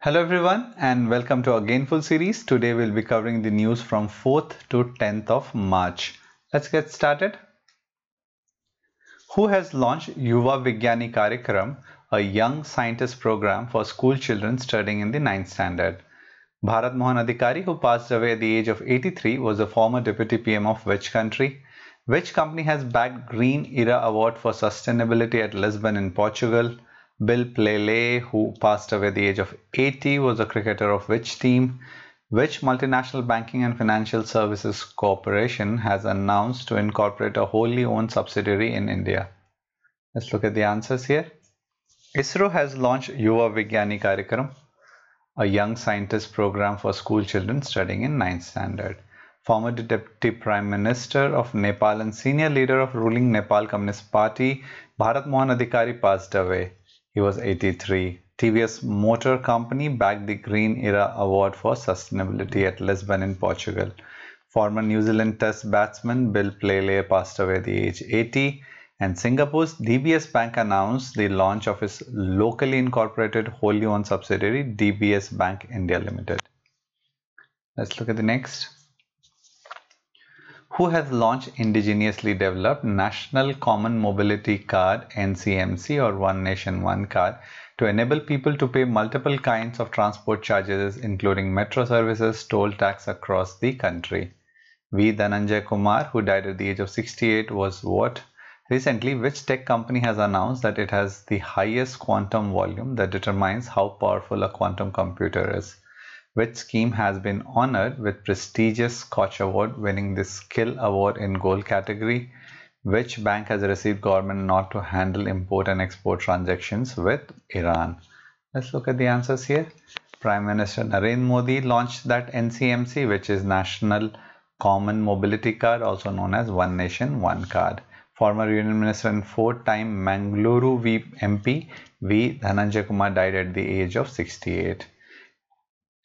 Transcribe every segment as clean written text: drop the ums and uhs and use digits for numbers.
Hello everyone and welcome to our GAinful series. Today we'll be covering the news from 4th to 10th of March. Let's get started. Who has launched Yuva Vigyani Karikram, a young scientist program for school children studying in the 9th standard? Bharat Mohan Adhikari, who passed away at the age of 83, was the former deputy PM of which country? Which company has bagged Green Era Award for Sustainability at Lisbon in Portugal? Bill Pelé, who passed away at the age of 80, was a cricketer of which team? Which multinational banking and financial services corporation has announced to incorporate a wholly owned subsidiary in India? Let's look at the answers here. ISRO has launched Yuva Vigyani Karikram, a young scientist program for school children studying in 9th standard. Former Deputy Prime Minister of Nepal and senior leader of ruling Nepal Communist Party, Bharat Mohan Adhikari, passed away. He was 83. TVS Motor Company bagged the Green Era Award for Sustainability at Lisbon in Portugal. Former New Zealand Test batsman Bill Pelé passed away at the age 80. And Singapore's DBS Bank announced the launch of its locally incorporated wholly owned subsidiary DBS Bank India Limited. Let's look at the next. Who has launched indigenously developed National Common Mobility Card NCMC or One Nation One Card to enable people to pay multiple kinds of transport charges including metro services, toll tax across the country? V. Dhananjay Kumar, who died at the age of 68, was what? Recently, which tech company has announced that it has the highest quantum volume that determines how powerful a quantum computer is? Which scheme has been honored with prestigious Koch Award, winning the Skill Award in Gold category? Which bank has received government nod to handle import and export transactions with Iran? Let's look at the answers here. Prime Minister Narendra Modi launched that NCMC, which is National Common Mobility Card, also known as One Nation One Card. Former Union Minister and four-time Mangaluru MP V. Dhananjay Kumar died at the age of 68.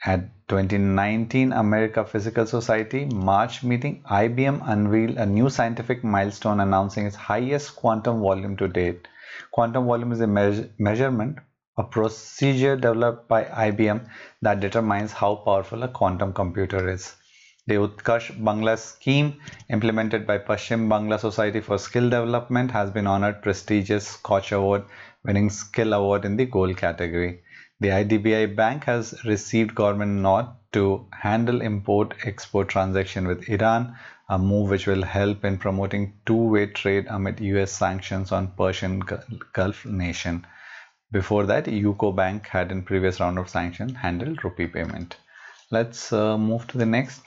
At 2019 America Physical Society March meeting, IBM unveiled a new scientific milestone announcing its highest quantum volume to date. Quantum volume is a measurement, a procedure developed by IBM that determines how powerful a quantum computer is. The Utkarsh Bangla scheme, implemented by Paschim Bangla Society for Skill Development, has been honored prestigious Koch Award, winning Skill Award in the Gold category. The IDBI Bank has received government nod to handle import-export transaction with Iran, a move which will help in promoting two-way trade amid US sanctions on Persian Gulf nation. Before that, UCO Bank had in previous round of sanctions handled rupee payment. Let's move to the next.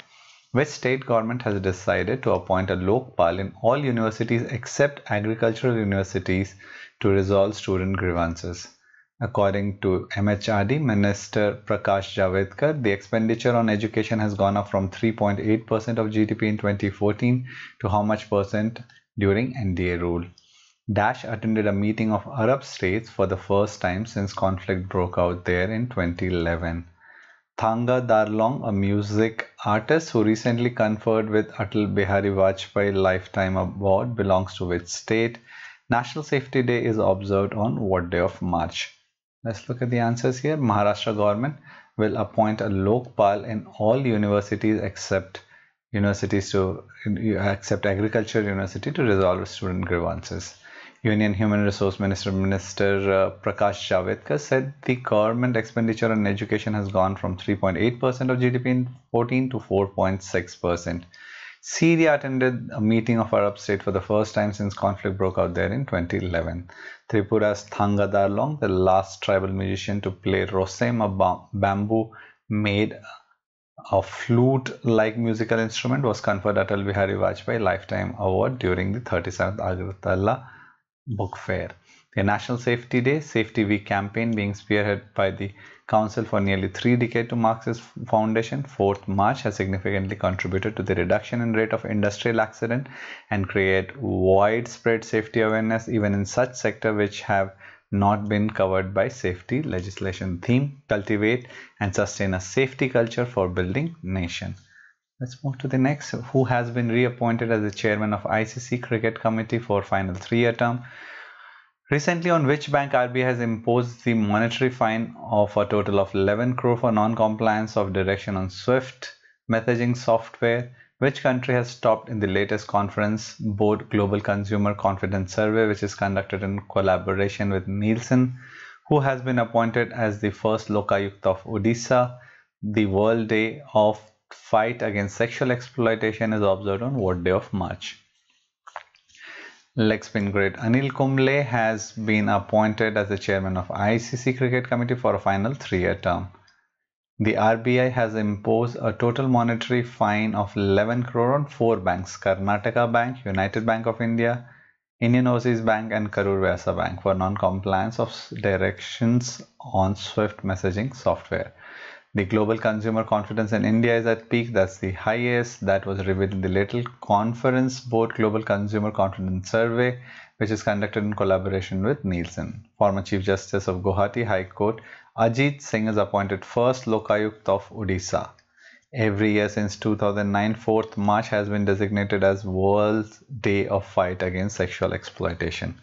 Which state government has decided to appoint a Lokpal in all universities except agricultural universities to resolve student grievances? According to MHRD Minister Prakash Javadekar, the expenditure on education has gone up from 3.8% of GDP in 2014 to how much percent during NDA rule? Dash attended a meeting of Arab states for the first time since conflict broke out there in 2011. Thanga Darlong, a music artist who recently conferred with Atal Bihari Vajpayee Lifetime Award, belongs to which state? National Safety Day is observed on what day of March? Let's look at the answers here. Maharashtra government will appoint a Lokpal in all universities except agriculture university to resolve student grievances. Union Human Resource Minister Prakash Javadekar said the government expenditure on education has gone from 3.8% of GDP in 2014 to 4.6%. Syria attended a meeting of Arab state for the first time since conflict broke out there in 2011. Tripura's Thanga Darlong, the last tribal musician to play Rosem, a bamboo made a flute-like musical instrument, was conferred Atal Bihari Vajpayee Lifetime Award during the 37th Agartala Book Fair. The National Safety Day, Safety Week campaign being spearheaded by the Council for nearly 3 decades to mark its foundation, 4th March, has significantly contributed to the reduction in rate of industrial accident and create widespread safety awareness even in such sectors which have not been covered by safety legislation. Theme: cultivate and sustain a safety culture for building nation. Let's move to the next. Who has been reappointed as the chairman of ICC Cricket Committee for final 3-year term? Recently, on which bank RBI has imposed the monetary fine of a total of 11 crore for non-compliance of direction on SWIFT messaging software? Which country has topped in the latest conference board Global Consumer Confidence Survey, which is conducted in collaboration with Nielsen? Who has been appointed as the first Lokayukt of Odisha? The World Day of Fight Against Sexual Exploitation is observed on what day of March? Leg spin great Anil Kumble has been appointed as the chairman of ICC Cricket Committee for a final 3-year term. The RBI has imposed a total monetary fine of 11 crore on 4 banks: Karnataka Bank, United Bank of India, Indian Overseas Bank and Karur Vyasa Bank for non-compliance of directions on SWIFT messaging software. The global consumer confidence in India is at peak. That's the highest that was revealed in the latest conference board Global Consumer Confidence Survey, which is conducted in collaboration with Nielsen. Former Chief Justice of Guwahati High Court Ajit Singh is appointed first Lokayukt of Odisha. Every year since 2009, 4th March has been designated as World Day of Fight Against Sexual Exploitation.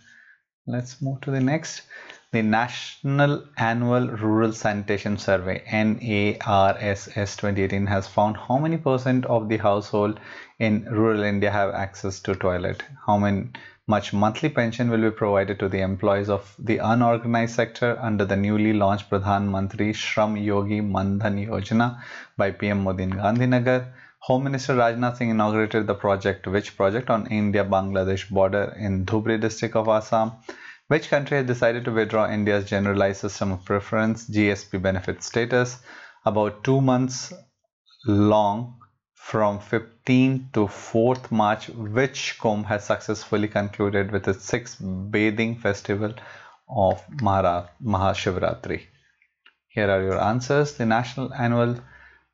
Let's move to the next. The National Annual Rural Sanitation Survey NARSS 2018 has found how many percent of the household in rural India have access to toilet, how much monthly pension will be provided to the employees of the unorganized sector under the newly launched Pradhan Mantri Shram Yogi Mandhan Yojana by PM Modi in Gandhinagar. Home Minister Rajnath Singh inaugurated the project. Which project? On India-Bangladesh border in Dhubri district of Assam. Which country has decided to withdraw India's Generalized System of Preference GSP benefit status? About 2 months long, from 15th to 4th March, which Kumbh has successfully concluded with its 6th bathing festival of Mahashivratri. Here are your answers. The National Annual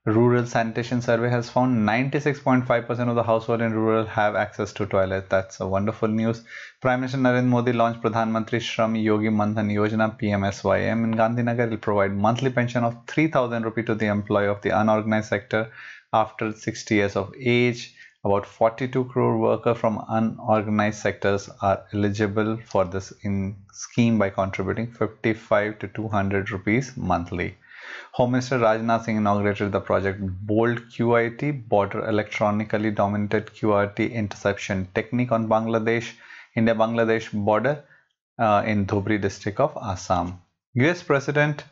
Rural Sanitation Survey has found 96.5% of the households in rural have access to toilet. That's a wonderful news. Prime Minister Narendra Modi launched Pradhan Mantri Shram Yogi Mandhan Yojana PMSYM in Gandhinagar. It will provide monthly pension of 3,000 rupee to the employee of the unorganized sector after 60 years of age. About 42 crore workers from unorganized sectors are eligible for this scheme by contributing 55 to 200 rupees monthly. Home Minister Rajnath Singh inaugurated the project Bold QIT, Border Electronically Dominated QRT Interception Technique on India-Bangladesh border in Dhubri district of Assam. US President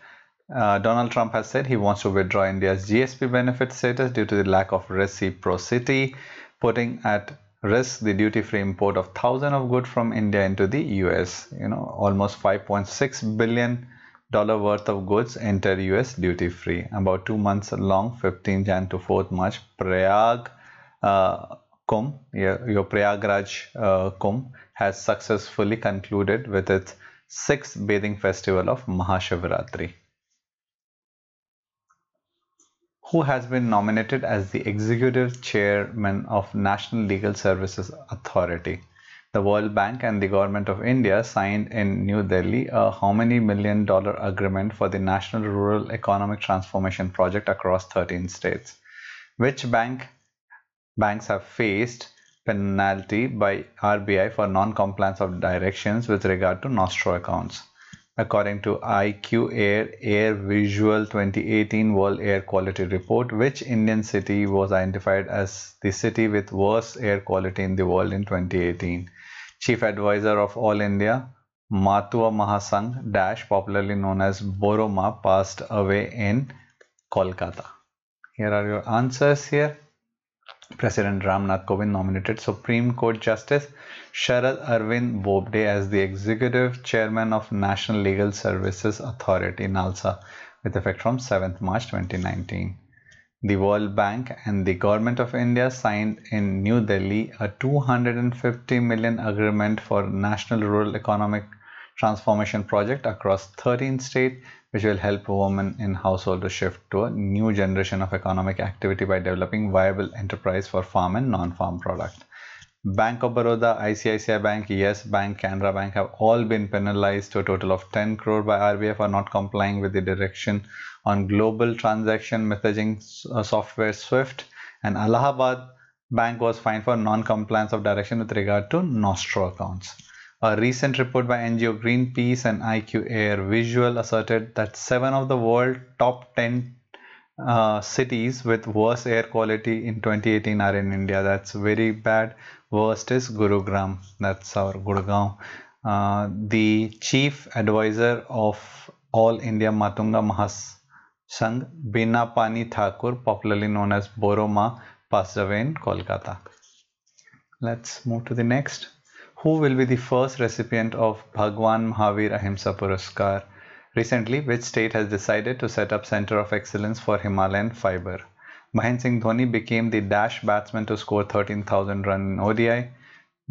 Donald Trump has said he wants to withdraw India's GSP benefit status due to the lack of reciprocity, putting at risk the duty-free import of thousands of goods from India into the US. Almost $5.6 billion worth of goods enter US duty free. About 2 months long, 15 Jan to 4th March, Prayagraj Kumbh has successfully concluded with its 6th bathing festival of Mahashivratri. Who has been nominated as the executive chairman of National Legal Services Authority? The World Bank and the Government of India signed in New Delhi a how many $1 million agreement for the National Rural Economic Transformation Project across 13 states. Which banks have faced penalty by RBI for non-compliance of directions with regard to nostro accounts? According to IQ Air Visual 2018 World Air Quality Report, which Indian city was identified as the city with worst air quality in the world in 2018? Chief Advisor of All India Matua Mahasangh popularly known as Boroma passed away in Kolkata. Here are your answers here. President Ramnath Kovind nominated Supreme Court Justice Sharad Arvind Bobde as the Executive Chairman of National Legal Services Authority (NALSA) with effect from 7th March 2019. The World Bank and the Government of India signed in New Delhi a 250 million agreement for National Rural Economic Transformation Project across 13 states, which will help women in household to shift to a new generation of economic activity by developing viable enterprise for farm and non-farm products. Bank of Baroda, ICICI Bank, Yes Bank, Canara Bank have all been penalized to a total of 10 crore by RBI for not complying with the direction on global transaction messaging software SWIFT, and Allahabad Bank was fined for non-compliance of direction with regard to nostro accounts. A recent report by NGO Greenpeace and IQ Air Visual asserted that 7 of the world's top 10 cities with worse air quality in 2018 are in India. That's very bad. Worst is Gurugram. That's our Gurgaon. The chief advisor of All India Matunga Mahasangh, Bina Pani Thakur, popularly known as Boroma, passed away in Kolkata. Let's move to the next. Who will be the first recipient of Bhagwan Mahavir Ahimsa Puraskar? Recently, which state has decided to set up Center of Excellence for Himalayan Fiber? Mahendra Singh Dhoni became the dash batsman to score 13,000 runs in ODI.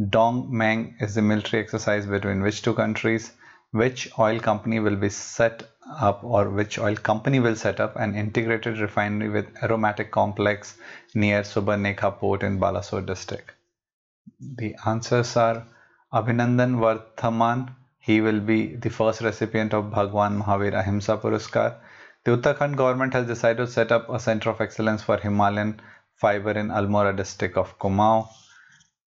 Dong Meng is the military exercise between which two countries? Which oil company will be set up, or which oil company will set up an integrated refinery with aromatic complex near Subarnekha port in Balasore district? The answers are Abhinandan Varthaman. He will be the first recipient of Bhagwan Mahavir Ahimsa Puraskar. The Uttarakhand government has decided to set up a center of excellence for Himalayan fiber in Almora district of Kumaon.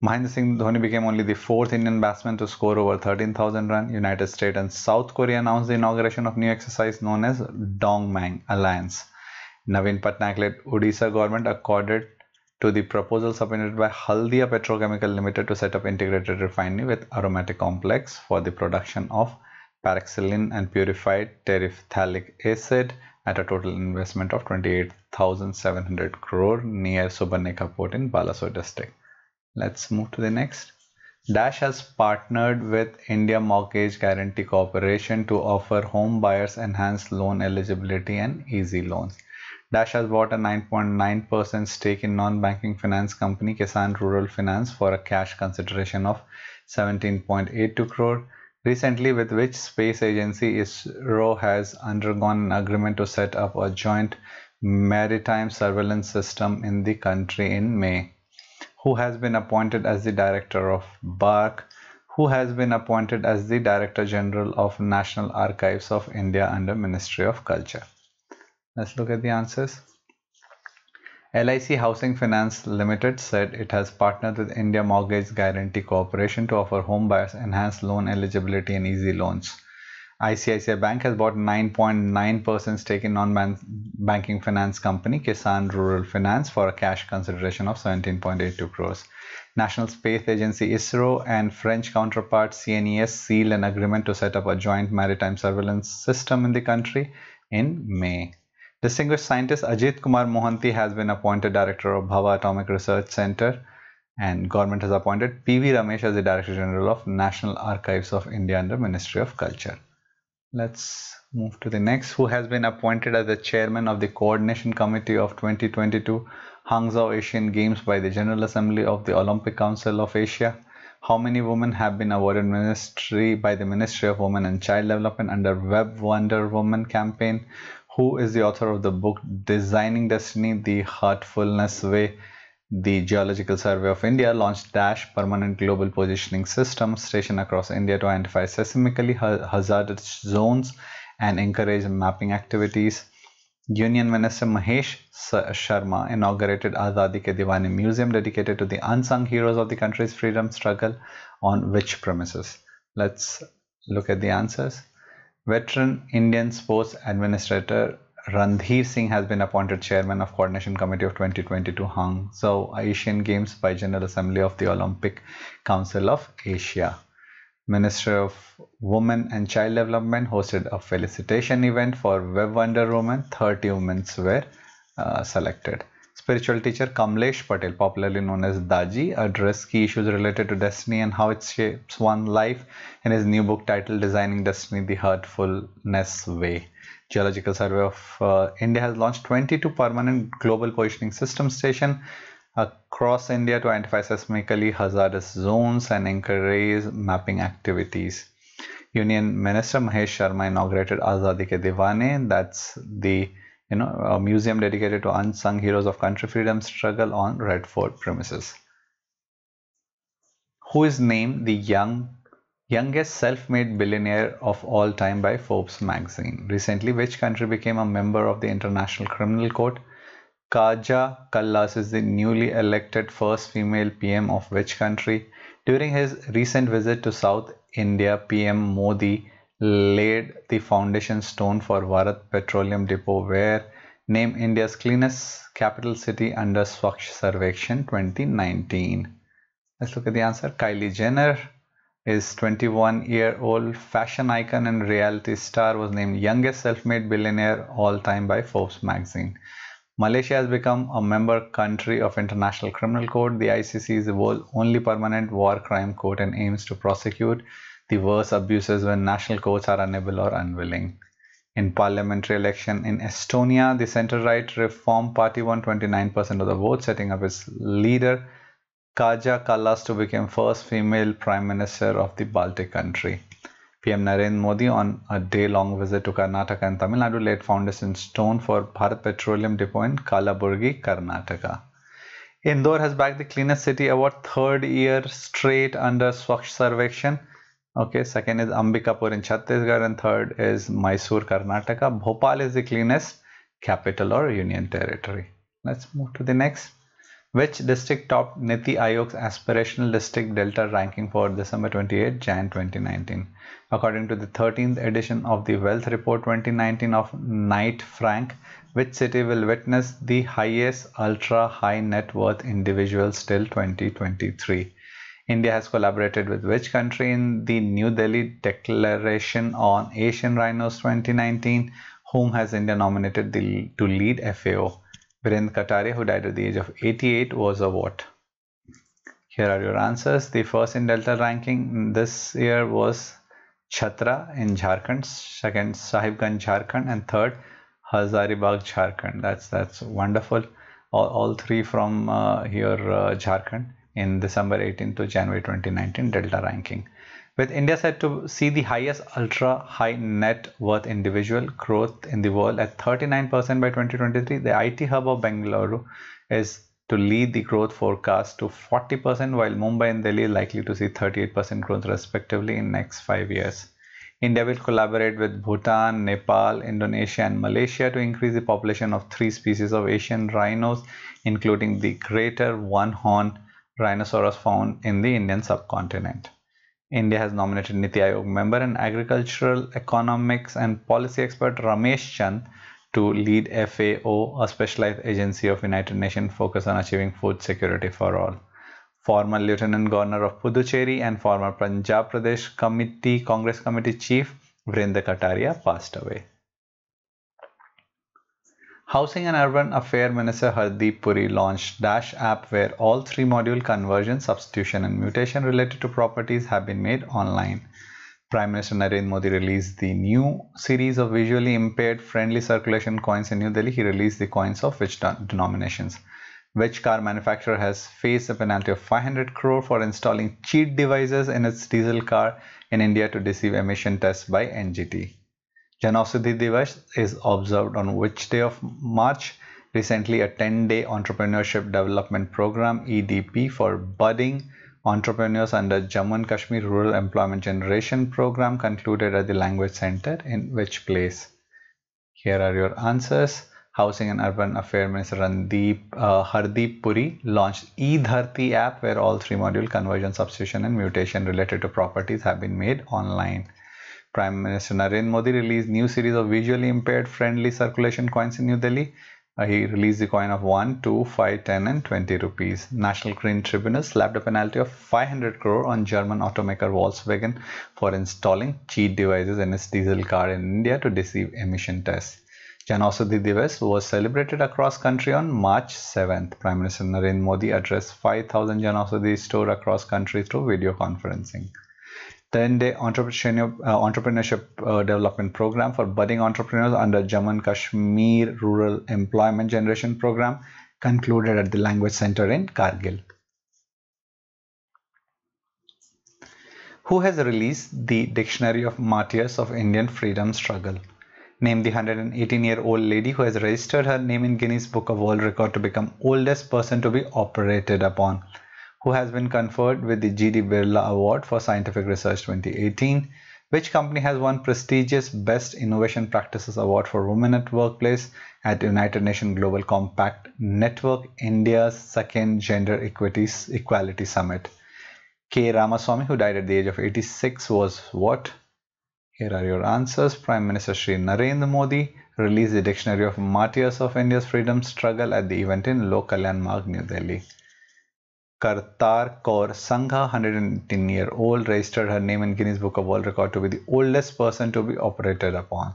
Mahendra Singh Dhoni became only the 4th Indian batsman to score over 13,000 runs. United States and South Korea announced the inauguration of new exercise known as Dongmang Alliance. Naveen Patnaik led Odisha government accorded to the proposal submitted by Haldia Petrochemical Limited to set up integrated refinery with aromatic complex for the production of paraxylene and purified terephthalic acid at a total investment of 28,700 crore near Subarnekha port in Balasore district. Let's move to the next. Dash has partnered with India Mortgage Guarantee Corporation to offer home buyers enhanced loan eligibility and easy loans. Dash has bought a 9.9% stake in non-banking finance company Kisan Rural Finance for a cash consideration of 17.82 crore. Recently, with which space agency ISRO has undergone an agreement to set up a joint maritime surveillance system in the country in May. Who has been appointed as the Director of BARC? Who has been appointed as the Director General of National Archives of India under Ministry of Culture? Let's look at the answers. LIC Housing Finance Limited said it has partnered with India Mortgage Guarantee Corporation to offer home buyers enhanced loan eligibility and easy loans. ICICI Bank has bought 9.9% stake in non-banking finance company Kisan Rural Finance for a cash consideration of 17.82 crores. National Space Agency ISRO and French counterpart CNES sealed an agreement to set up a joint maritime surveillance system in the country in May. Distinguished scientist Ajit Kumar Mohanty has been appointed Director of Bhava Atomic Research Center, and government has appointed PV Ramesh as the Director General of National Archives of India under Ministry of Culture. Let's move to the next. Who has been appointed as the chairman of the Coordination Committee of 2022 Hangzhou Asian Games by the General Assembly of the Olympic Council of Asia? How many women have been awarded ministry by the Ministry of Women and Child Development under Web Wonder Woman campaign? Who is the author of the book Designing Destiny, The Heartfulness Way? The Geological Survey of India launched Dash Permanent Global Positioning System station across India to identify seismically hazardous zones and encourage mapping activities. Union Minister Mahesh Sharma inaugurated Azadi Ke Diwani Museum dedicated to the unsung heroes of the country's freedom struggle on which premises? Let's look at the answers. Veteran Indian Sports Administrator Randhir Singh has been appointed Chairman of Coordination Committee of 2022 Hangzhou Asian Games by General Assembly of the Olympic Council of Asia. Ministry of Women and Child Development hosted a felicitation event for Web Wonder Woman. 30 women were selected. Spiritual teacher Kamlesh Patel, popularly known as Daji, addressed key issues related to destiny and how it shapes one's life in his new book titled Designing Destiny, The Heartfulness Way. Geological Survey of India has launched 22 permanent global positioning system stations across India to identify seismically hazardous zones and encourage mapping activities. Union Minister Mahesh Sharma inaugurated Azadi Ke Diwani, that's the a museum dedicated to unsung heroes of country freedom struggle on Red Fort premises. Who is named the youngest self-made billionaire of all time by Forbes magazine? Recently, which country became a member of the International Criminal Court? Kaja Kallas is the newly elected first female PM of which country? During his recent visit to South India, PM Modi laid the foundation stone for Bharat Petroleum Depot, where named India's cleanest capital city under Swachh Sarvekshan 2019. Let's look at the answer. Kylie Jenner is 21-year-old fashion icon and reality star, was named youngest self-made billionaire all time by Forbes magazine. Malaysia has become a member country of International Criminal Court. The ICC is the world's only permanent war crime court and aims to prosecute the worst abuses when national courts are unable or unwilling. In parliamentary election in Estonia, the centre-right Reform Party won 29% of the vote, setting up its leader Kaja Kallas to become first female Prime Minister of the Baltic country. PM Narendra Modi on a day-long visit to Karnataka and Tamil Nadu laid foundation stone for Bharat Petroleum Depot in Kalaburgi, Karnataka. Indore has bagged the cleanest city award third year straight under Swachh Sarvekshan. Okay, second is Ambikapur in Chhattisgarh and third is Mysore, Karnataka. Bhopal is the cleanest capital or union territory. Let's move to the next. Which district topped Niti Aayog's aspirational district delta ranking for December 28, Jan 2019? According to the 13th edition of the Wealth Report 2019 of Knight Frank, which city will witness the highest ultra high net worth individuals till 2023? India has collaborated with which country in the New Delhi Declaration on Asian Rhinos 2019? Whom has India nominated to lead FAO? Virendra Kataria, who died at the age of 88, was a what? Here are your answers. The first in Delta ranking this year was Chhatra in Jharkhand, second Sahibganj, Jharkhand, and third Hazaribagh, Jharkhand. That's wonderful. All three from here Jharkhand in December 18 to January 2019 Delta ranking. With India set to see the highest ultra high net worth individual growth in the world at 39% by 2023, the IT hub of Bengaluru is to lead the growth forecast to 40%, while Mumbai and Delhi are likely to see 38% growth respectively in next 5 years. India will collaborate with Bhutan, Nepal, Indonesia and Malaysia to increase the population of 3 species of Asian rhinos, including the greater one-horned rhinoceros found in the Indian subcontinent. India has nominated Niti Aayog member and agricultural economics and policy expert Ramesh Chand to lead FAO, a specialized agency of United Nations focused on achieving food security for all. Former Lieutenant Governor of Puducherry and former Punjab Pradesh Congress Committee Chief Virendra Kataria passed away. Housing and Urban Affairs Minister Hardeep Puri launched Dash app, where all 3 module conversion, substitution and mutation related to properties have been made online. Prime Minister Narendra Modi released the new series of visually impaired friendly circulation coins in New Delhi. He released the coins of which denominations? Which car manufacturer has faced a penalty of 500 crore for installing cheat devices in its diesel car in India to deceive emission tests by NGT? Janaushadhi Divas is observed on which day of March? Recently, a 10-day Entrepreneurship Development Program (EDP) for budding entrepreneurs under Jammu and Kashmir Rural Employment Generation Program concluded at the Language Center in which place? Here are your answers. Housing and Urban Affairs Minister Hardeep Puri launched eDharti app, where all 3 module conversion, substitution and mutation related to properties have been made online. Prime Minister Narendra Modi released new series of visually impaired friendly circulation coins in New Delhi. He released the coin of 1, 2, 5, 10 and 20 rupees. National Green Tribunal slapped a penalty of 500 crore on German automaker Volkswagen for installing cheat devices in its diesel car in India to deceive emission tests. Janaushadhi Divas was celebrated across country on March 7th. Prime Minister Narendra Modi addressed 5,000 Janaushadhi stores across country through video conferencing. 10-day Entrepreneurship Development Program for budding entrepreneurs under Jammu and Kashmir Rural Employment Generation Program concluded at the Language Center in Kargil. Who has released the Dictionary of Martyrs of Indian Freedom Struggle? Name the 118-year-old lady who has registered her name in Guinness Book of World Record to become oldest person to be operated upon. Who has been conferred with the G.D. Birla Award for Scientific Research 2018? Which company has won prestigious Best Innovation Practices Award for Women at Workplace at United Nations Global Compact Network India's second Gender Equality Summit? K. Ramaswamy, who died at the age of 86, was what? Here are your answers. Prime Minister Shri Narendra Modi released the Dictionary of Martyrs of India's Freedom Struggle at the event in Lok Kalyan Marg, New Delhi. Kartar Kaur Sangha, 110-year-old, registered her name in Guinness Book of World Record to be the oldest person to be operated upon.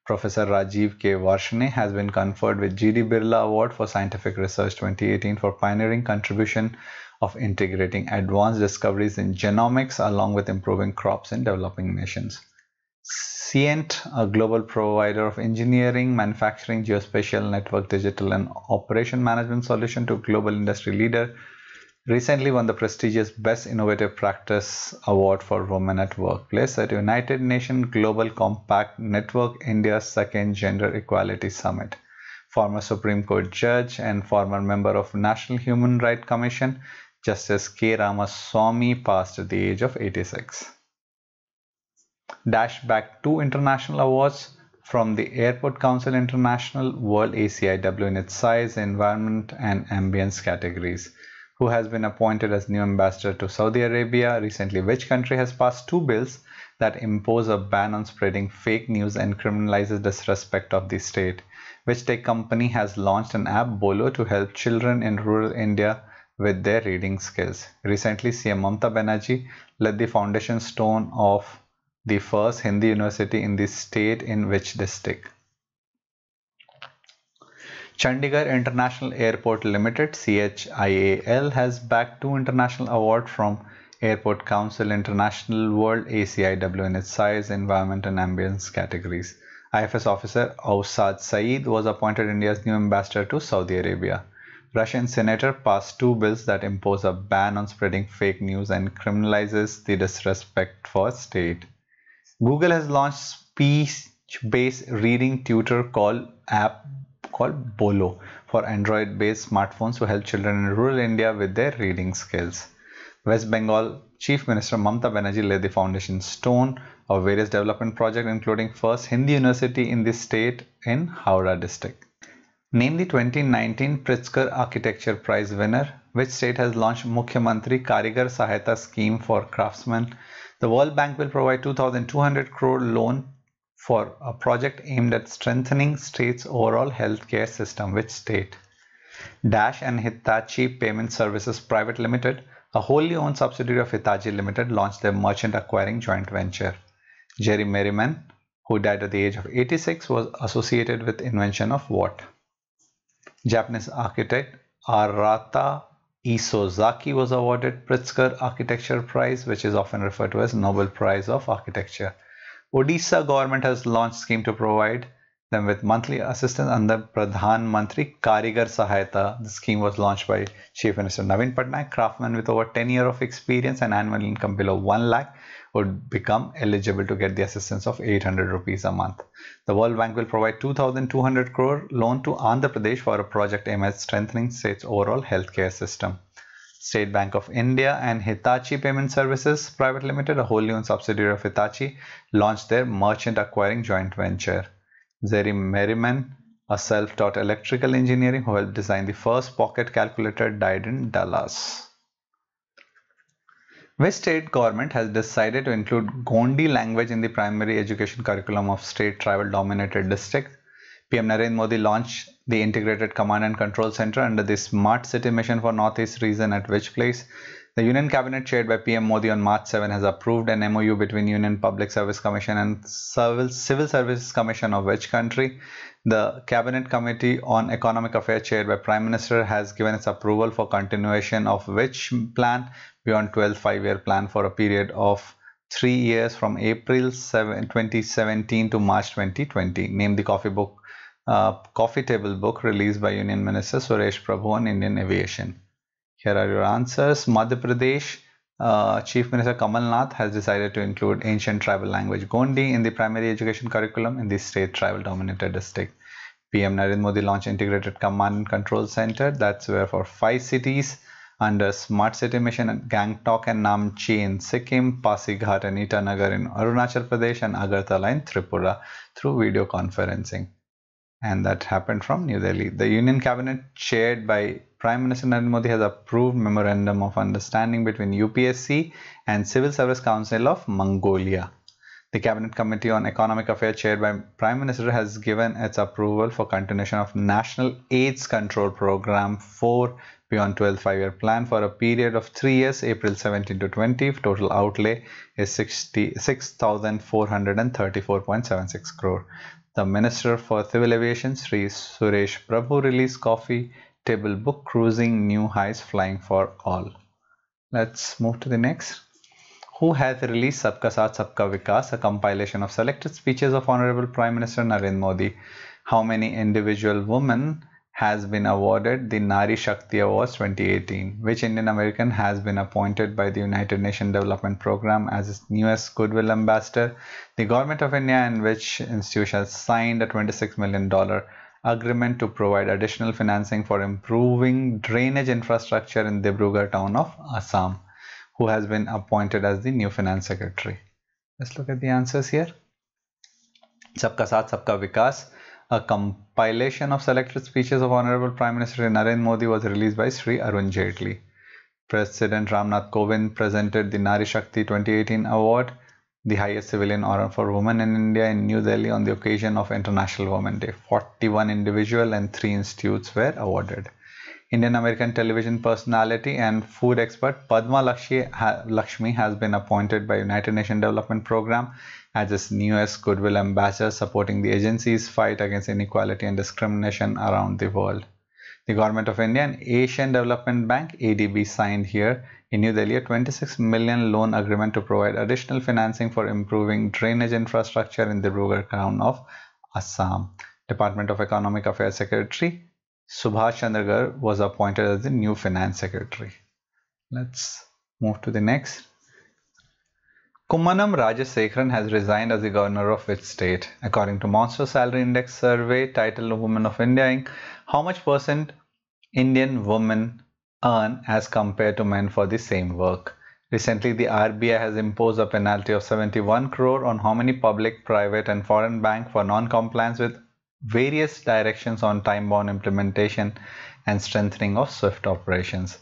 Professor Rajiv K. Varshane has been conferred with G.D. Birla Award for Scientific Research 2018 for pioneering contribution of integrating advanced discoveries in genomics along with improving crops in developing nations. Scient, a global provider of engineering, manufacturing, geospatial network, digital and operation management solution to global industry leader, recently won the prestigious Best Innovative Practice Award for Women at Workplace at United Nations Global Compact Network India's second Gender Equality Summit. Former Supreme Court Judge and former member of National Human Rights Commission, Justice K. Ramaswamy passed at the age of 86. Dash back 2 international awards from the Airport Council International World ACIW in its size, environment and ambience categories. Who has been appointed as new ambassador to Saudi Arabia recently? Which country has passed 2 bills that impose a ban on spreading fake news and criminalizes disrespect of the state? Which tech company has launched an app Bolo to help children in rural India with their reading skills? Recently, CM Mamata Banerjee laid the foundation stone of the first Hindi university in the state in which district? Chandigarh International Airport Limited (CHIAL) has bagged 2 international awards from Airport Council International World ACIW in its size, environment and ambience categories. IFS officer Awsad Saeed was appointed India's new ambassador to Saudi Arabia. Russian senator passed 2 bills that impose a ban on spreading fake news and criminalizes the disrespect for state. Google has launched speech-based reading tutor app called Bolo for Android-based smartphones to help children in rural India with their reading skills. West Bengal Chief Minister Mamata Banerjee laid the foundation stone of various development projects, including first Hindi University in the state in Howrah district. Name the 2019 Pritzker Architecture Prize winner. Which state has launched Mukhyamantri Karigar Sahayata Scheme for craftsmen? The World Bank will provide 2,200 crore loan for a project aimed at strengthening state's overall healthcare system. Which state? Dash and Hitachi Payment Services Private Limited, a wholly owned subsidiary of Hitachi Limited, launched their merchant acquiring joint venture. Jerry Merriman, who died at the age of 86, was associated with invention of what? Japanese architect Arata Isozaki was awarded Pritzker Architecture Prize, which is often referred to as Nobel Prize of Architecture. Odisha government has launched a scheme to provide them with monthly assistance under Pradhan Mantri Karigar Sahayata. The scheme was launched by Chief Minister Naveen Patnaik. Craftsmen with over 10 years of experience and annual income below 1 lakh would become eligible to get the assistance of 800 rupees a month. The World Bank will provide 2,200 crore loan to Andhra Pradesh for a project aimed at strengthening state's overall healthcare system. State Bank of India and Hitachi Payment Services Private Limited, a wholly owned subsidiary of Hitachi, launched their merchant acquiring joint venture. Jerry Merriman, a self-taught electrical engineer who helped design the first pocket calculator, died in Dallas. Which state government has decided to include Gondi language in the primary education curriculum of state tribal-dominated district? PM Narendra Modi launched the Integrated Command and Control Center under the Smart City Mission for Northeast region at which place? The Union Cabinet chaired by PM Modi on March 7 has approved an MOU between Union Public Service Commission and Civil Services Commission of which country? The Cabinet Committee on Economic Affairs chaired by Prime Minister has given its approval for continuation of which plan beyond 12th 5-year plan for a period of 3 years from April 2017 to March 2020. Name the coffee table book released by Union Minister Suresh Prabhu on Indian aviation. Here are your answers. Madhya Pradesh Chief Minister Kamal Nath has decided to include ancient tribal language Gondi in the primary education curriculum in the state tribal dominated district. PM Narendra Modi launched Integrated Command and Control Center, that's where for 5 cities under Smart City Mission at Gangtok and Namchi in Sikkim, Pasighat and Itanagar in Arunachal Pradesh and Agartala in Tripura through video conferencing. and that happened from New Delhi. The Union Cabinet, chaired by Prime Minister Narendra Modi, has approved Memorandum of Understanding between UPSC and Civil Service Council of Mongolia. The Cabinet Committee on Economic Affairs, chaired by Prime Minister, has given its approval for continuation of National AIDS Control Program 4 beyond 12 5-year plan for a period of 3 years, April 17 to 20. Total outlay is 6,434.76 crore. The Minister for Civil Aviation, Sri Suresh Prabhu, released coffee table book Cruising New Heights, Flying for All. Let's move to the next. Who has released Sabka Saath Sabka Vikas, a compilation of selected speeches of Honorable Prime Minister Narendra Modi? How many individual women has been awarded the Nari Shakti Awards 2018? Which Indian American has been appointed by the United Nations Development Program as its newest Goodwill Ambassador? The Government of India and which institution has signed a $26 million agreement to provide additional financing for improving drainage infrastructure in Dibrugarh town of Assam? Who has been appointed as the new Finance Secretary? Let's look at the answers here. Sabka Saath Sabka Vikas, a compilation of selected speeches of Honorable Prime Minister Narendra Modi, was released by Sri Arun Jaitley. President Ramnath Kovind presented the Nari Shakti 2018 award, the highest civilian honor for women in India, in New Delhi on the occasion of International Women's Day. 41 individual and 3 institutes were awarded. Indian American television personality and food expert Padma Lakshmi has been appointed by United Nations Development Program as its newest Goodwill Ambassador, supporting the agency's fight against inequality and discrimination around the world. The Government of India and Asian Development Bank ADB signed here in New Delhi a 26 million loan agreement to provide additional financing for improving drainage infrastructure in the Dibrugarh town of Assam. Department of Economic Affairs Secretary Subhash Chandra Garg was appointed as the new Finance Secretary. Let's move to the next. Kumanam Rajasekaran has resigned as the governor of which state? According to Monster Salary Index survey titled Women of India Inc., how much percent Indian women earn as compared to men for the same work? Recently, the RBI has imposed a penalty of 71 crore on how many public, private and foreign banks for non-compliance with various directions on time-bound implementation and strengthening of SWIFT operations.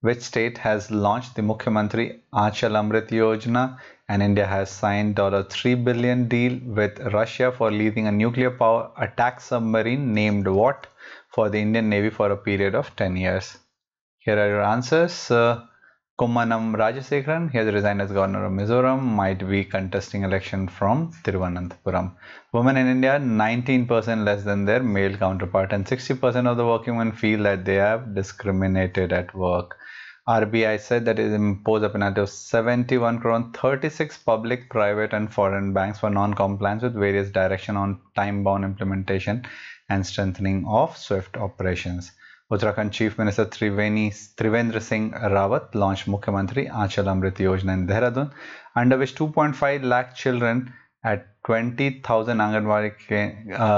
Which state has launched the Mukhyamantri Aanchal Amrit Yojana, and India has signed $3 billion deal with Russia for leasing a nuclear power attack submarine named what for the Indian Navy for a period of 10 years. Here are your answers. Kumanam Rajasekaran, he has resigned as governor of Mizoram, might be contesting election from Thiruvananthapuram. Women in India, 19% less than their male counterpart, and 60% of the working women feel that they have discriminated at work. RBI said that it imposed a penalty of 71 crore on 36 public, private and foreign banks for non-compliance with various directions on time-bound implementation and strengthening of SWIFT operations. Uttarakhand Chief Minister Trivendra Singh Rawat launched Mukhyamantri Aanchal Amrit Yojana in Dehradun, under which 2.5 lakh children at 20,000 Anganwadi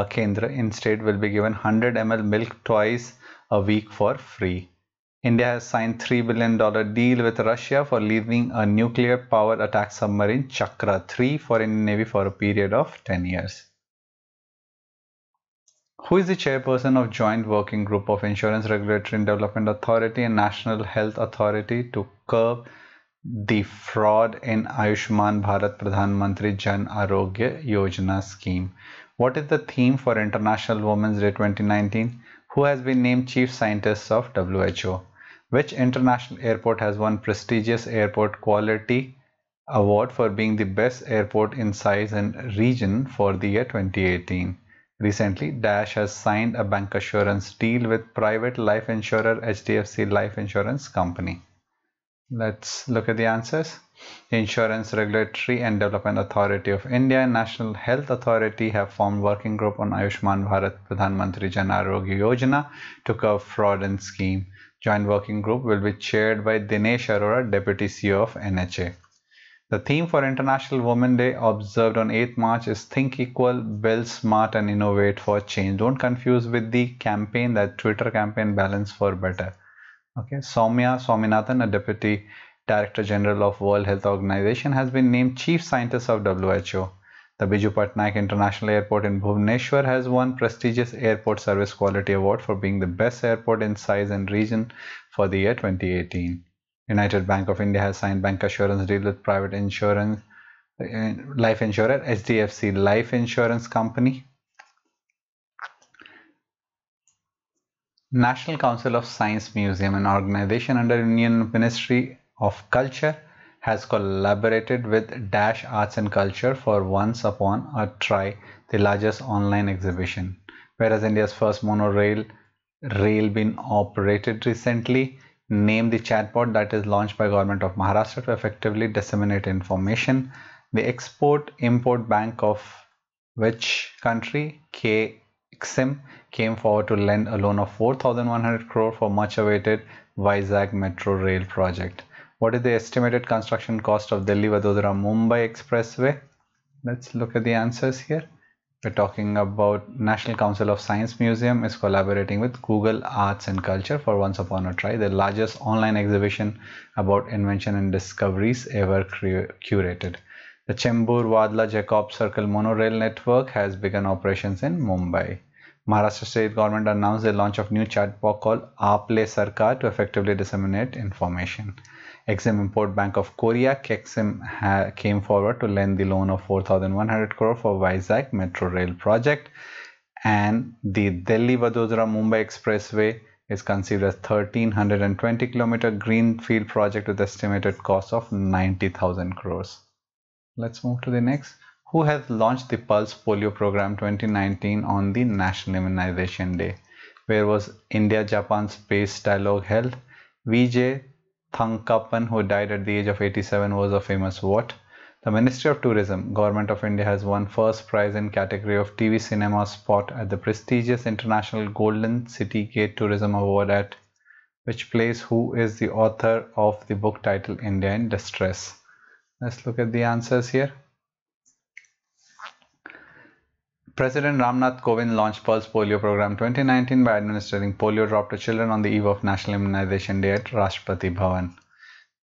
Kendra in state will be given 100 ml milk twice a week for free. India has signed $3 billion deal with Russia for leasing a nuclear powered attack submarine Chakra 3 for Indian Navy for a period of 10 years. Who is the chairperson of Joint Working Group of Insurance Regulatory and Development Authority and National Health Authority to curb the fraud in Ayushman Bharat Pradhan Mantri Jan Arogya Yojana scheme? What is the theme for International Women's Day 2019? Who has been named Chief Scientist of WHO? Which international airport has won prestigious Airport Quality Award for being the best airport in size and region for the year 2018? Recently, Dash has signed a bancassurance deal with private life insurer HDFC Life Insurance Company. Let's look at the answers. The Insurance Regulatory and Development Authority of India and National Health Authority have formed working group on Ayushman Bharat Pradhan Mantri Jan Arogya Yojana to curb fraud in scheme. Joint working group will be chaired by Dinesh Arora, Deputy CEO of NHA. The theme for International Women's Day, observed on 8th March, is Think Equal, Build Smart and Innovate for Change. Don't confuse with the campaign, that Twitter campaign, Balance for Better. Okay, Soumya Swaminathan, a Deputy Director General of World Health Organization, has been named Chief Scientist of WHO. The Biju Patnaik International Airport in Bhubaneswar has won prestigious Airport Service Quality Award for being the best airport in size and region for the year 2018. United Bank of India has signed bancassurance deal with private insurance life insurer HDFC Life Insurance Company. National Council of Science Museum, an organization under Indian Ministry of Culture, has collaborated with Dash Arts and Culture for Once Upon a Try, the largest online exhibition. Whereas India's first monorail been operated recently, named the chatbot that is launched by Government of Maharashtra to effectively disseminate information. The Export-Import Bank of which country, Exim, came forward to lend a loan of 4,100 crore for much awaited Vizag Metro Rail project. What is the estimated construction cost of Delhi-Vadodara Mumbai Expressway? Let's look at the answers here. We're talking about National Council of Science Museum is collaborating with Google Arts and Culture for Once Upon a Try, the largest online exhibition about invention and discoveries ever curated. The Chembur-Wadla Jacob Circle monorail network has begun operations in Mumbai. Maharashtra state government announced the launch of new chatbot called Aaple Sarkar to effectively disseminate information. Exim Import Bank of Korea, Exim, came forward to lend the loan of 4,100 crore for Vizag Metro Rail project, and the Delhi-Vadodara Mumbai Expressway is conceived as 1,320 km greenfield project with estimated cost of 90,000 crores. Let's move to the next. Who has launched the Pulse Polio Program 2019 on the National Immunization Day? Where was India-Japan Space Dialogue held? Vijay Thankapan, who died at the age of 87, was a famous what? The Ministry of Tourism, Government of India, has won first prize in category of TV cinema spot at the prestigious International Golden City Gate Tourism Award at which place? Who is the author of the book titled India in Distress? Let's look at the answers here. President Ramnath Kovind launched Pulse Polio Program 2019 by administering polio drop to children on the eve of National Immunization Day at Rashtrapati Bhavan.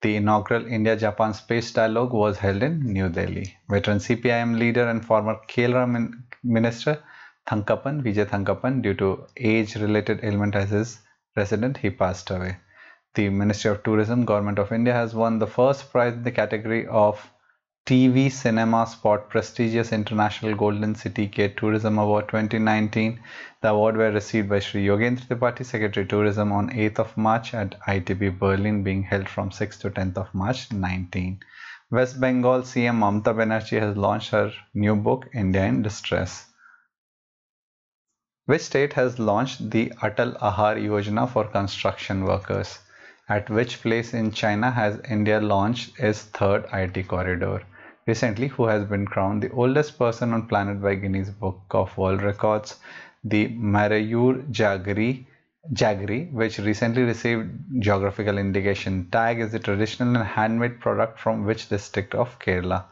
The inaugural India-Japan Space Dialogue was held in New Delhi. Veteran CPIM leader and former Kerala Minister Vijay Thankapan, due to age-related ailment as his resident, he passed away. The Ministry of Tourism, Government of India, has won the first prize in the category of TV Cinema Spot prestigious International Golden City Gate Tourism Award 2019. The award were received by Shri Yogendra Tripathi, Secretary Tourism, on 8th of March at ITB Berlin, being held from 6th to 10th of March 19. West Bengal CM Mamata Banerjee has launched her new book India in Distress. Which state has launched the Atal Ahar Yojana for construction workers? At which place in China has India launched its third IT corridor? Recently, who has been crowned the oldest person on planet by Guinness Book of World Records? The Marayur Jaggery, which recently received geographical indication tag, is the traditional and handmade product from which district of Kerala?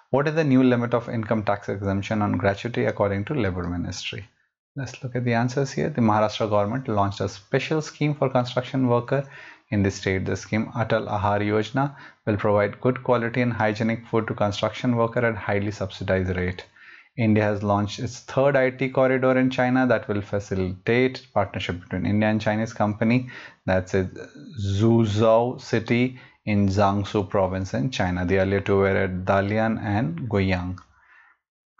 What is the new limit of income tax exemption on gratuity according to Labour Ministry? Let's look at the answers here. The Maharashtra government launched a special scheme for construction worker in the state. The scheme Atal Ahar Yojana will provide good quality and hygienic food to construction worker at highly subsidized rate. India has launched its third IT corridor in China that will facilitate partnership between India and Chinese company. That's at Zhuzhou city in Jiangsu province in China. The earlier two were at Dalian and Guiyang.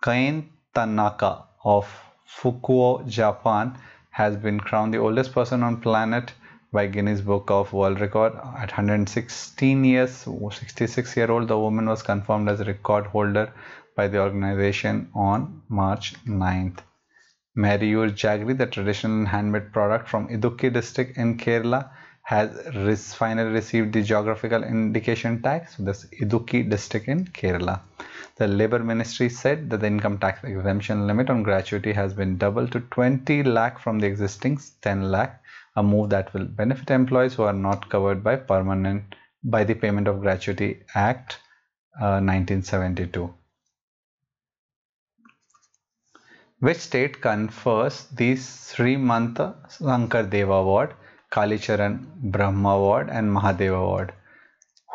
Kain Tanaka of Fukuoka, Japan, has been crowned the oldest person on planet by Guinness Book of World Record. At 116 years, 66-year-old, the woman was confirmed as a record holder by the organization on March 9th. Marayur Jaggery, the traditional handmade product from Idukki district in Kerala, has finally received the geographical indication tag. So this Idukki district in Kerala. The Labour Ministry said that the income tax exemption limit on gratuity has been doubled to 20 lakh from the existing 10 lakh, a move that will benefit employees who are not covered by the Payment of Gratuity Act 1972. Which state confers the Srimanta Sankardeva Award, Kalicharan Brahma Award and Mahadeva Award?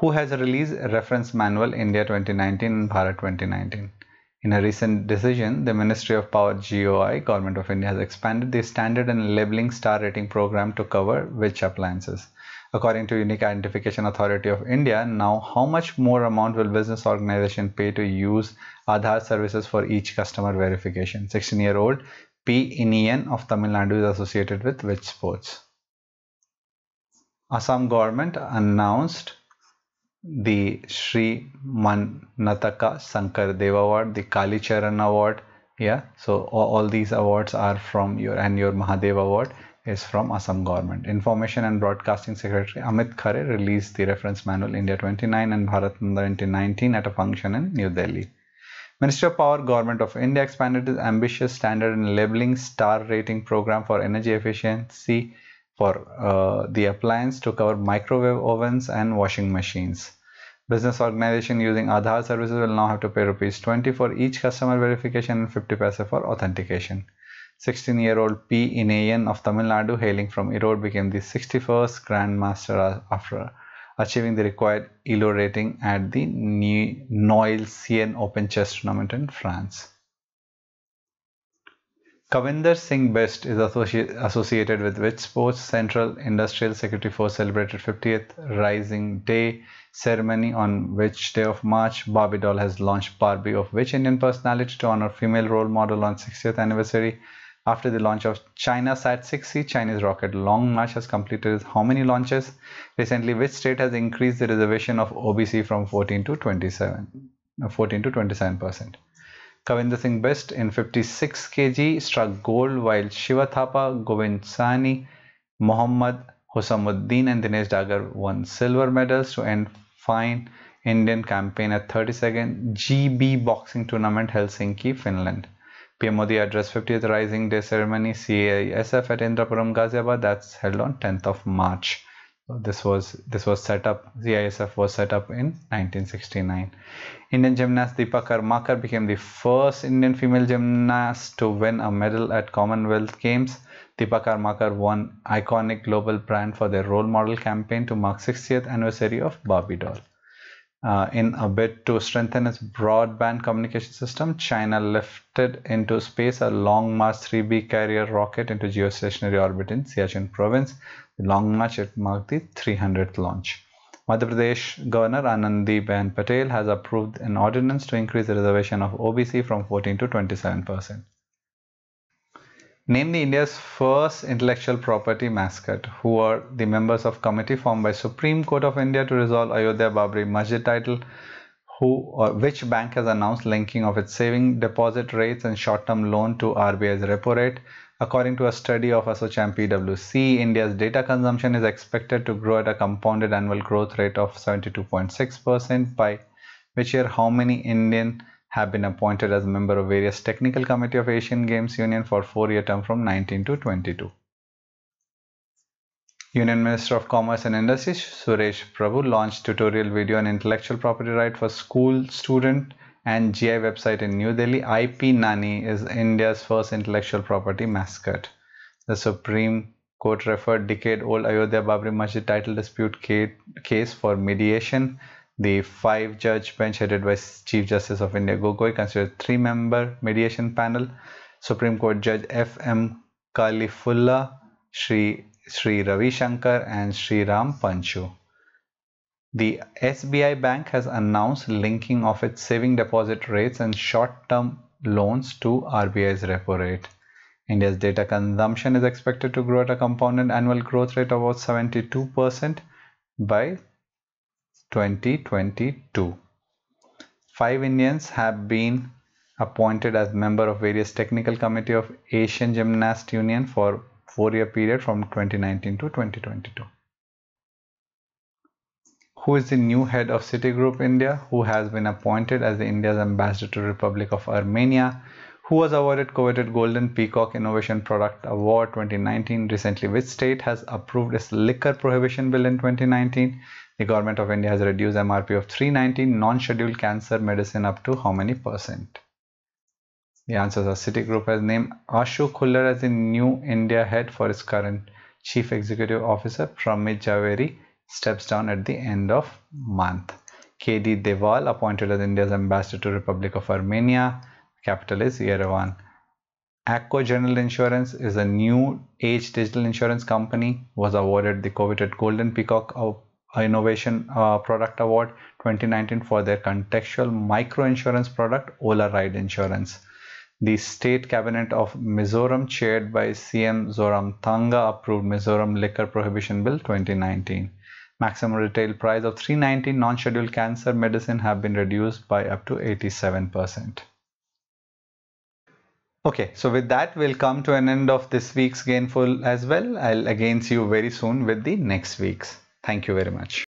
Who has released reference manual India 2019 and Bharat 2019? In a recent decision, the Ministry of Power GOI, Government of India, has expanded the standard and labeling star rating program to cover which appliances. According to Unique Identification Authority of India, now how much more amount will business organization pay to use Aadhaar services for each customer verification? 16-year-old P. Inian of Tamil Nadu is associated with which sports? Assam government announced the Sri Manataka Sankar Deva Award, the Kali Charan Award. Yeah, so all these awards are from your Mahadev Award is from Assam government. Information and Broadcasting Secretary Amit Khare released the reference manual India 29 and Bharat 2019 at a function in New Delhi. Ministry of Power, Government of India expanded its ambitious standard and labeling star rating program for energy efficiency for the appliance to cover microwave ovens and washing machines. Business organization using Aadhaar services will now have to pay ₹20 for each customer verification and 50 paise for authentication. 16-year-old P. Inayan of Tamil Nadu, hailing from Erode, became the 61st Grandmaster after achieving the required ELO rating at the Noailles Open Chess Tournament in France. Kavinder Singh Best is associated with which sports? Central Industrial Security Force celebrated 50th Rising Day ceremony on which day of March? Barbie doll has launched Barbie of which Indian personality to honor female role model on 60th anniversary? After the launch of China Sat-6C, Chinese rocket Long March has completed how many launches? Recently, which state has increased the reservation of OBC from 14 to 27%? Kavinder Singh Best in 56 kg struck gold, while Shiva Thapa, Govind Sahni, Mohammad Husamuddin and Dinesh Dagar won silver medals to end fine Indian campaign at 32nd GB Boxing Tournament, Helsinki, Finland. PM Modi addressed 50th Rising Day ceremony CISF at Indrapuram, Ghaziabad. That's held on 10th of March. So this was set up. CISF was set up in 1969. Indian gymnast Deepa Karmakar became the first Indian female gymnast to win a medal at Commonwealth Games. Deepa Karmakar won iconic global brand for their role model campaign to mark 60th anniversary of Barbie doll. In a bid to strengthen its broadband communication system, China lifted into space a Long March 3B carrier rocket into geostationary orbit in Siachen province. The Long March, it marked the 300th launch. Madhya Pradesh Governor Anandiben Patel has approved an ordinance to increase the reservation of OBC from 14 to 27%. Name the India's first intellectual property mascot. Who are the members of committee formed by Supreme Court of India to resolve Ayodhya Babri Masjid title? Which bank has announced linking of its saving deposit rates and short-term loan to RBI's repo rate? According to a study of Assocham PwC, India's data consumption is expected to grow at a compounded annual growth rate of 72.6%. By which year? How many Indian have been appointed as a member of various technical committee of Asian Games Union for 4-year term from 19 to 22. Union Minister of Commerce and Industry Suresh Prabhu launched tutorial video on intellectual property right for school student and GI website in New Delhi. IP Nani is India's first intellectual property mascot. The Supreme Court referred decade-old Ayodhya Babri Masjid title dispute case for mediation. The 5-judge bench headed by Chief Justice of India Gogoi considered 3-member mediation panel. Supreme Court Judge F.M. Kalifulla, Sri Ravi Shankar and Sri Ram Panchu. The SBI Bank has announced linking of its saving deposit rates and short-term loans to RBI's repo rate. India's data consumption is expected to grow at a compounded annual growth rate of about 72% by 2022. 5 Indians have been appointed as member of various technical committee of Asian Gymnast Union for 4-year period from 2019 to 2022. Who is the new head of Citigroup India? Who has been appointed as the India's ambassador to Republic of Armenia? Who was awarded coveted Golden Peacock Innovation Product Award 2019? Recently, which state has approved its liquor prohibition bill in 2019? The Government of India has reduced MRP of 319 non-scheduled cancer medicine up to how many percent? The answers are: Citigroup has named Ashu Khullar as the new India head for its current Chief Executive Officer. Pramit Javeri steps down at the end of month. KD Deval appointed as India's ambassador to Republic of Armenia. capital is Yerevan. ACCO General Insurance is a new age digital insurance company, was awarded the coveted Golden Peacock Innovation Product Award 2019 for their contextual micro insurance product Ola Ride Insurance. The State Cabinet of Mizoram, chaired by CM Zoramthanga, approved Mizoram Liquor Prohibition Bill 2019. Maximum retail price of 390 non-scheduled cancer medicine have been reduced by up to 87%. Okay, so with that, we'll come to an end of this week's GAinful as well. I'll again see you very soon with the next week's. Thank you very much.